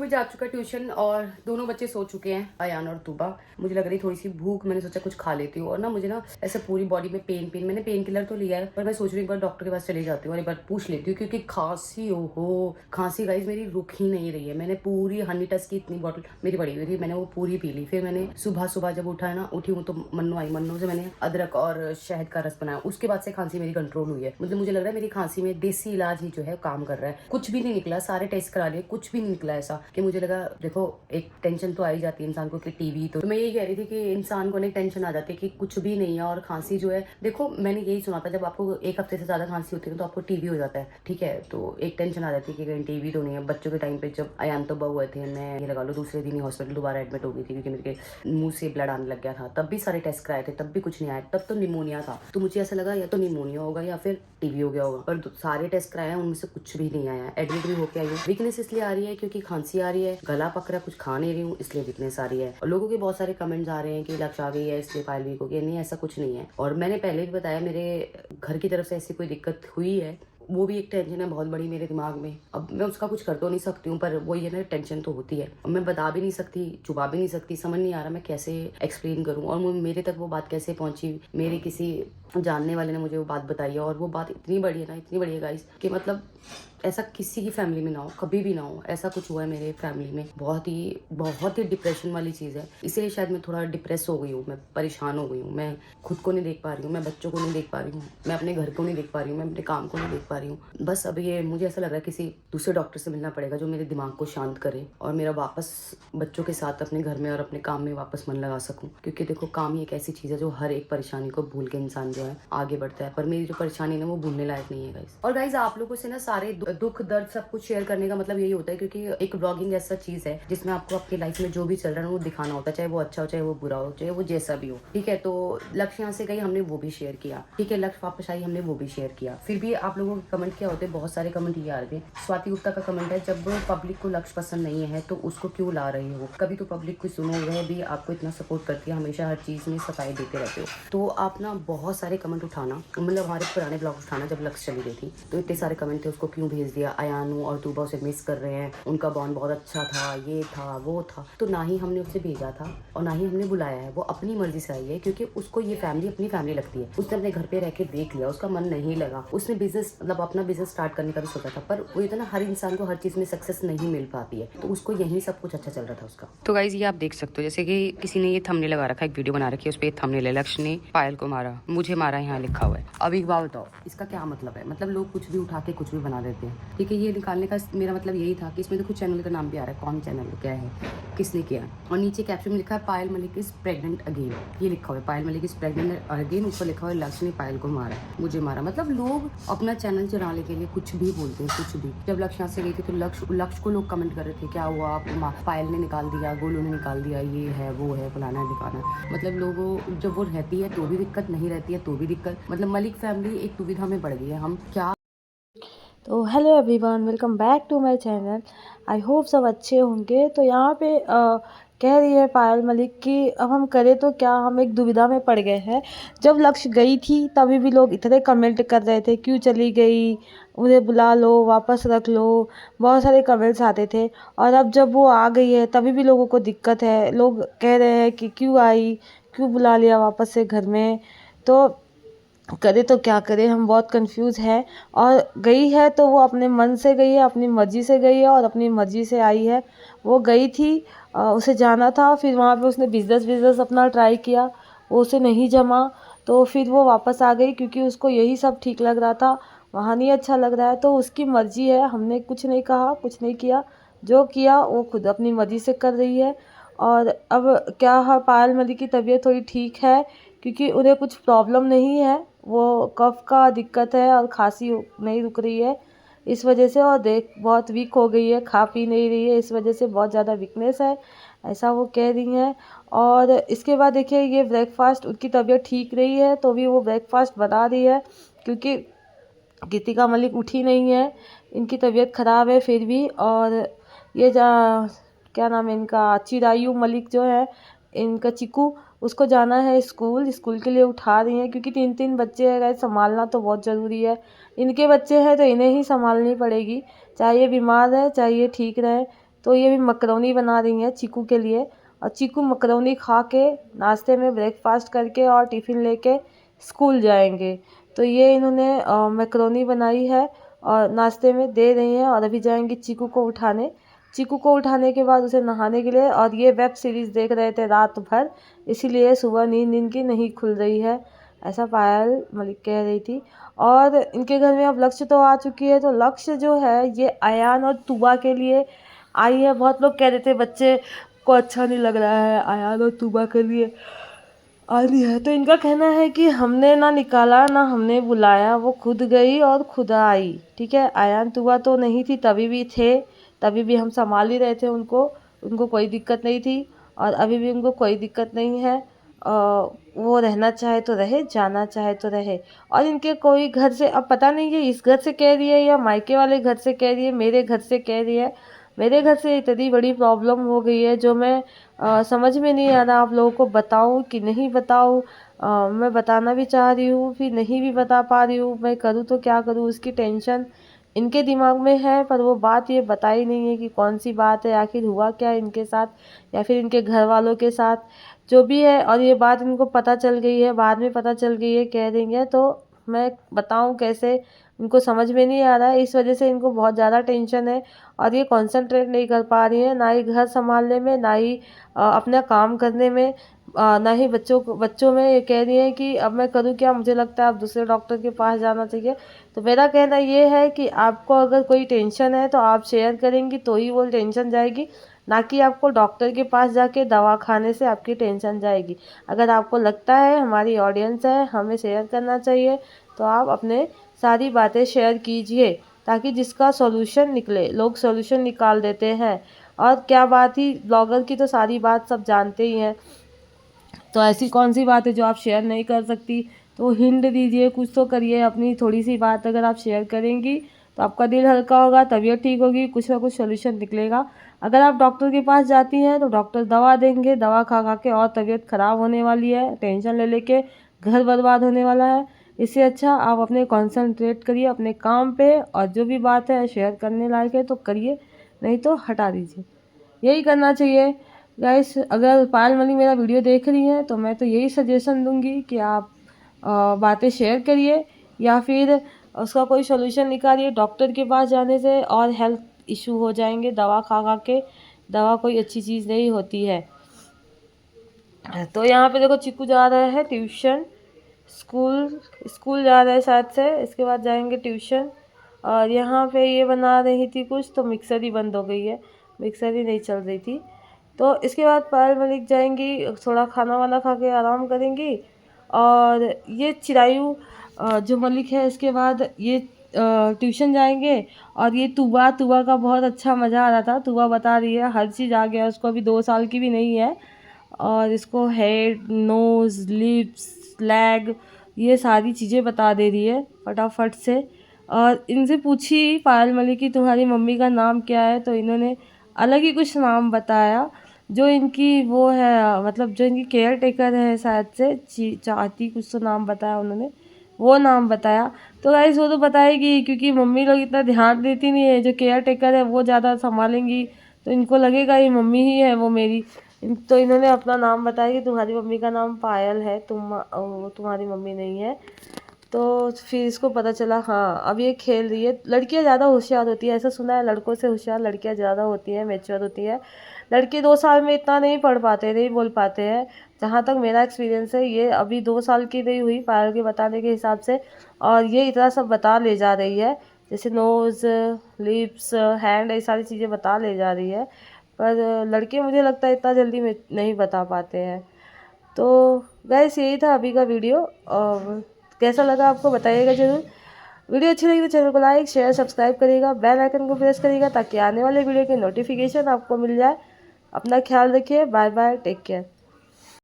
भी जा चुका ट्यूशन और दोनों बच्चे सो चुके हैं, अयान और तूबा। मुझे लग रही थोड़ी सी भूख, मैंने सोचा कुछ खा लेती हूँ। और ना मुझे ना ऐसे पूरी बॉडी में पेन, मैंने पेन किलर तो लिया है पर मैं सोच रही हूँ एक बार डॉक्टर के पास चली जाती हूँ और एक बार पूछ लेती हूँ, क्योंकि खांसी खांसी गाइस मेरी रुक ही नहीं रही है। मैंने पूरी हनी टच की इतनी बॉटल मेरी पड़ी हुई थी, मैंने वो पूरी पी ली। फिर मैंने सुबह जब उठी हूँ तो मन्नू से मैंने अदरक और शहद का रस बनाया। उसके बाद से खांसी मेरी कंट्रोल हुई है। मतलब मुझे लग रहा है मेरी खांसी में देसी इलाज ही जो है काम कर रहा है। कुछ भी नहीं निकला, सारे टेस्ट करा लिए, कुछ भी नहीं निकला ऐसा कि मुझे लगा। देखो एक टेंशन तो आ ही जाती है इंसान को कि टीबी, तो मैं यही कह रही थी कि इंसान को एक टेंशन आ जाती है कि कुछ भी नहीं है। और खांसी जो है, देखो मैंने यही सुना था जब आपको एक हफ्ते से ज्यादा खांसी होती है तो आपको टीबी हो जाता है, ठीक है। तो एक टेंशन आ जाती है कि कहीं टीबी तो नहीं है। बच्चों के टाइम पे जब अयान तो हुए थे, मैं ये लगा लो दूसरे दिन ही हॉस्पिटल दोबारा एडमिट हो गई थी, क्योंकि मेरे मुंह से ब्लड आने लग गया था। तब भी सारे टेस्ट कराए थे, तब भी कुछ नहीं आया। तब तो निमोनिया था, तो मुझे ऐसा लगा या तो निमोनिया होगा या फिर टीबी हो गया होगा। पर सारे टेस्ट कराए हैं, उनमें से कुछ भी नहीं आया। एडमिट भी होके आई हूँ। वीकनेस इसलिए आ रही है क्योंकि खांसी आ रही है, गला पक रहा है, कुछ खा नहीं रही हूँ, इसलिए वीकनेस आ रही है। और लोगों के बहुत सारे कमेंट्स आ रहे हैं कि लक्ष्य आ गई है इसलिए पायल वीक हो गई। नहीं, ऐसा कुछ नहीं है। और मैंने पहले भी बताया, मेरे घर की तरफ से ऐसी कोई दिक्कत हुई है, वो भी एक टेंशन है बहुत बड़ी मेरे दिमाग में। अब मैं उसका कुछ कर तो नहीं सकती हूँ, पर वो ये ना टेंशन तो होती है। अब मैं बता भी नहीं सकती, छुपा भी नहीं सकती, समझ नहीं आ रहा मैं कैसे एक्सप्लेन करूँ और मेरे तक वो बात कैसे पहुंची। मेरे किसी जानने वाले ने मुझे वो बात बताई है और वो बात इतनी बड़ी है ना, इतनी बड़ी है गाइस, कि मतलब ऐसा किसी की फैमिली में ना हो, कभी भी ना हो। ऐसा कुछ हुआ है मेरे फैमिली में, बहुत ही डिप्रेशन वाली चीज़ है। इसीलिए शायद मैं थोड़ा डिप्रेस हो गई हूँ, मैं परेशान हो गई हूँ। मैं खुद को नहीं देख पा रही हूँ, मैं बच्चों को नहीं देख पा रही हूँ, मैं अपने घर को नहीं देख पा रही हूँ, मैं अपने काम को नहीं देख पा रही हूँ। बस अब ये मुझे ऐसा लग रहा है किसी दूसरे डॉक्टर से मिलना पड़ेगा जो मेरे दिमाग को शांत करे और मेरा वापस बच्चों के साथ अपने घर में और अपने काम में वापस मन लगा सकूँ। क्योंकि देखो काम ही एक ऐसी चीज़ है जो हर एक परेशानी को भूल के इंसान जो है आगे बढ़ता है। पर मेरी जो परेशानी है वो भूलने लायक नहीं है गाइस। और गाइस आप लोगों से ना सारे दुख दर्द सब कुछ शेयर करने का मतलब यही होता है, क्योंकि एक ब्लॉगिंग ऐसा चीज है जिसमें आपको अपनी लाइफ में जो भी चल रहा है वो दिखाना होता है, चाहे वो अच्छा हो, चाहे वो बुरा हो, चाहे वो जैसा भी हो, ठीक है। तो लक्ष्य यहाँ से गई, हमने वो भी शेयर किया, ठीक है। लक्ष्य वापस आई, हमने वो भी शेयर किया। फिर भी आप लोगों के कमेंट क्या होते हैं, बहुत सारे कमेंट ये आ रहे थे। स्वाति गुप्ता का कमेंट है, जब पब्लिक को लक्ष्य पसंद नहीं है तो उसको क्यों ला रही हो, कभी तो पब्लिक को सुनो, वह भी आपको इतना सपोर्ट करती है, हमेशा हर चीज में सफाई देते रहते हो। तो आप ना बहुत सारे कमेंट उठाना, मतलब हमारे पुराने ब्लॉग उठाना, जब लक्ष्य चली गई थी तो इतने सारे कमेंट थे, उसको क्यों भेज दिया, अयानू और तूबा उसे मिस कर रहे हैं, उनका बॉन्ड बहुत अच्छा था, ये था वो था। तो ना ही हमने उसे भेजा था और ना ही हमने बुलाया है, वो अपनी मर्जी से आई है, क्योंकि उसको ये फैमिली अपनी फैमिली लगती है। उसने अपने घर पे रह के देख लिया, उसका मन नहीं लगा, उसने बिजनेस मतलब अपना बिजनेस स्टार्ट करने का भी सोचा था। पर वो ये था ना, हर इंसान को हर चीज में सक्सेस नहीं मिल पाती है, तो उसको यही सब कुछ अच्छा चल रहा था उसका। तो गाइज ये आप देख सकते हो, जैसे कि किसी ने ये थंबनेल लगा रखा है, एक वीडियो बना रखी है, उस पर थंबनेल है, लक्ष्य ने पायल को मारा, मुझे मारा, यहाँ लिखा हुआ है। अब एक बात बताओ, इसका क्या मतलब है? मतलब लोग कुछ भी उठा के कुछ भी बना देते हैं, ठीक है। ये निकालने का मेरा मतलब यही था कि इसमें देखो चैनल का नाम भी आ रहा है, कौन चैनल क्या है, किसने किया, और नीचे कैप्शन में लिखा है पायल मलिक इज प्रेग्नेंट अगेन, ये लिखा हुआ है पायल मलिक इज प्रेग्नेंट अगेन, ऊपर लिखा हुआ है लक्ष्य ने पायल को मारा, मुझे मारा। मतलब लोग अपना चैनल चलाने के लिए कुछ भी बोलते हैं, कुछ भी। जब लक्ष्य यहाँ से गई थी तो लक्ष्य को लोग कमेंट कर रहे थे, क्या हुआ आपको, पायल ने निकाल दिया, गोलू ने निकाल दिया, ये है वो है, फलाना है दिखाना। मतलब लोगों जब वो रहती है तो भी दिक्कत, नहीं रहती है तो भी दिक्कत। मतलब मलिक फैमिली एक दुविधा में पड़ गई है। हम क्या तो hello everyone, welcome back to my channel. I hope सब अच्छे होंगे। तो यहाँ पे कह रही है पायल मलिक कि अब हम करें तो क्या, हम एक दुविधा में पड़ गए हैं। जब लक्ष्य गई थी तभी भी लोग इतने कमेंट कर रहे थे, क्यों चली गई, उन्हें बुला लो, वापस रख लो, बहुत सारे कमेंट्स आते थे। और अब जब वो आ गई है तभी भी लोगों को दिक्कत है, लोग कह रहे हैं कि क्यों आई, क्यों बुला लिया वापस से घर में। तो करें तो क्या करें, हम बहुत कंफ्यूज है। और गई है तो वो अपने मन से गई है, अपनी मर्जी से गई है और अपनी मर्जी से आई है। वो गई थी, उसे जाना था, फिर वहाँ पे उसने बिजनेस अपना ट्राई किया, वो उसे नहीं जमा, तो फिर वो वापस आ गई, क्योंकि उसको यही सब ठीक लग रहा था, वहाँ नहीं अच्छा लग रहा है। तो उसकी मर्जी है, हमने कुछ नहीं कहा, कुछ नहीं किया, जो किया वो खुद अपनी मर्जी से कर रही है। और अब क्या है, पायल मलिक की तबीयत थोड़ी ठीक है, क्योंकि उन्हें कुछ प्रॉब्लम नहीं है, वो कफ का दिक्कत है और खांसी नहीं रुक रही है इस वजह से, और देख बहुत वीक हो गई है, खा पी नहीं रही है, इस वजह से बहुत ज़्यादा वीकनेस है, ऐसा वो कह रही हैं। और इसके बाद देखिए, ये ब्रेकफास्ट, उनकी तबीयत ठीक रही है तो भी वो ब्रेकफास्ट बना रही है, क्योंकि गीतिका मलिक उठी नहीं है, इनकी तबीयत ख़राब है फिर भी। और ये क्या नाम है इनका, चिरायु मलिक जो है, इनका चिकू, उसको जाना है स्कूल के लिए उठा रही हैं, क्योंकि 3 बच्चे हैं गाइस, संभालना तो बहुत ज़रूरी है। इनके बच्चे हैं तो इन्हें ही संभालनी पड़ेगी, चाहे ये बीमार है चाहे ये ठीक रहे, तो ये भी मकरोनी बना रही हैं चीकू के लिए। और चीकू मकरोनी खा के नाश्ते में ब्रेकफास्ट करके और टिफ़िन लेके स्कूल जाएंगे। तो ये इन्होंने मैकरोनी बनाई है और नाश्ते में दे रही हैं। और अभी जाएंगी चीकू को उठाने। चीकू को उठाने के बाद उसे नहाने के लिए, और ये वेब सीरीज़ देख रहे थे रात भर, इसीलिए सुबह नींद इनकी नहीं खुल रही है, ऐसा पायल मलिक कह रही थी। और इनके घर में अब लक्ष्य तो आ चुकी है, तो लक्ष्य जो है ये अयान और तुबा के लिए आई है। बहुत लोग कह रहे थे बच्चे को अच्छा नहीं लग रहा है, अयान और तुबा के लिए आई है। तो इनका कहना है कि हमने ना निकाला ना हमने बुलाया, वो खुद गई और खुदा आई। ठीक है, अयान तुबा तो नहीं थी, तभी भी थे, तभी भी हम संभाल ही रहे थे उनको, उनको कोई दिक्कत नहीं थी और अभी भी उनको कोई दिक्कत नहीं है। वो रहना चाहे तो रहे, जाना चाहे तो रहे। और इनके कोई घर से, अब पता नहीं है इस घर से कह रही है या मायके वाले घर से कह रही है, मेरे घर से कह रही है। मेरे घर से इतनी बड़ी प्रॉब्लम हो गई है जो मैं समझ में नहीं आ रहा आप लोगों को बताऊं कि नहीं बताऊं। मैं बताना भी चाह रही हूँ, फिर नहीं भी बता पा रही हूँ, मैं करूँ तो क्या करूँ, उसकी टेंशन इनके दिमाग में है। पर वो बात ये बताई नहीं है कि कौन सी बात है, आखिर हुआ क्या इनके साथ या फिर इनके घर वालों के साथ, जो भी है। और ये बात इनको पता चल गई है, बाद में पता चल गई है कह देंगे, तो मैं बताऊं कैसे, इनको समझ में नहीं आ रहा है। इस वजह से इनको बहुत ज़्यादा टेंशन है और ये कंसंट्रेट नहीं कर पा रही है, ना ही घर संभालने में, ना ही अपना काम करने में, ना ही बच्चों में। ये कह रही है कि अब मैं करूँ क्या, मुझे लगता है अब दूसरे डॉक्टर के पास जाना चाहिए। तो मेरा कहना ये है कि आपको अगर कोई टेंशन है तो आप शेयर करेंगी तो ही वो टेंशन जाएगी, ना कि आपको डॉक्टर के पास जाके दवा खाने से आपकी टेंशन जाएगी। अगर आपको लगता है हमारी ऑडियंस है हमें शेयर करना चाहिए, तो आप अपने सारी बातें शेयर कीजिए, ताकि जिसका सॉल्यूशन निकले। लोग सॉल्यूशन निकाल देते हैं, और क्या बात ही, ब्लॉगर की तो सारी बात सब जानते ही हैं, तो ऐसी कौन सी बात है जो आप शेयर नहीं कर सकती। तो हिंट दीजिए, कुछ तो करिए, अपनी थोड़ी सी बात अगर आप शेयर करेंगी तो आपका दिल हल्का होगा, तबीयत ठीक होगी, कुछ ना कुछ सोल्यूशन निकलेगा। अगर आप डॉक्टर के पास जाती हैं तो डॉक्टर दवा देंगे, दवा खा खा के और तबीयत ख़राब होने वाली है, टेंशन ले लेके घर बर्बाद होने वाला है। इससे अच्छा आप अपने कंसंट्रेट करिए अपने काम पे, और जो भी बात है शेयर करने लायक है तो करिए, नहीं तो हटा दीजिए। यही करना चाहिए गाइस। अगर पायल मलिक मेरा वीडियो देख रही हैं तो मैं तो यही सजेशन दूंगी कि आप बातें शेयर करिए, या फिर उसका कोई सोल्यूशन निकालिए। डॉक्टर के पास जाने से और हेल्थ इशू हो जाएंगे, दवा खा खा के। दवा कोई अच्छी चीज़ नहीं होती है। तो यहाँ पे देखो चिक्कू जा रहा है ट्यूशन, स्कूल जा रहा है शायद से, इसके बाद जाएंगे ट्यूशन। और यहाँ पे ये बना रही थी कुछ, तो मिक्सर ही बंद हो गई है, मिक्सर ही नहीं चल रही थी। तो इसके बाद पायल मलिक जाएंगी, थोड़ा खाना वाना खा के आराम करेंगी। और ये चिरायू जो मलिक है, इसके बाद ये ट्यूशन जाएंगे। और ये तुबा का बहुत अच्छा मज़ा आ रहा था। तुबा बता रही है हर चीज़ आ गया उसको, अभी 2 साल की भी नहीं है, और इसको हेड, नोज़, लिप्स, लेग, ये सारी चीज़ें बता दे रही है फटाफट से। और इनसे पूछी पायल मलिक की तुम्हारी मम्मी का नाम क्या है, तो इन्होंने अलग ही कुछ नाम बताया, जो इनकी वो है, मतलब जो इनकी केयर टेकर है शायद से, चाहती कुछ तो नाम बताया उन्होंने, वो नाम बताया। तो गाइस वो तो बताएगी, क्योंकि मम्मी लोग इतना ध्यान देती नहीं है, जो केयर टेकर है वो ज़्यादा संभालेंगी, तो इनको लगेगा ये मम्मी ही है वो मेरी। तो इन्होंने अपना नाम बताया कि तुम्हारी मम्मी का नाम पायल है, तुम्हारी मम्मी नहीं है। तो फिर इसको पता चला, हाँ अब ये खेल रही है। लड़कियां ज़्यादा होशियार होती है, ऐसा सुना है, लड़कों से होशियार लड़कियां ज़्यादा होती हैं, मैच्योर होती है। लड़के 2 साल में इतना नहीं पढ़ पाते, नहीं बोल पाते हैं, जहाँ तक मेरा एक्सपीरियंस है। ये अभी 2 साल की नहीं हुई पायल के बताने के हिसाब से, और ये इतना सब बता ले जा रही है, जैसे नोज़, लिप्स, हैंड, ये सारी चीज़ें बता ले जा रही है। पर लड़के मुझे लगता है इतना जल्दी में नहीं बता पाते हैं। तो गाइस यही था अभी का वीडियो, और कैसा लगा आपको बताइएगा ज़रूर। वीडियो अच्छी लगी तो चैनल को लाइक, शेयर, सब्सक्राइब करिएगा, बेल आइकन को प्रेस करिएगा, ताकि आने वाले वीडियो के नोटिफिकेशन आपको मिल जाए। अपना ख्याल रखिए, बाय बाय, टेक केयर।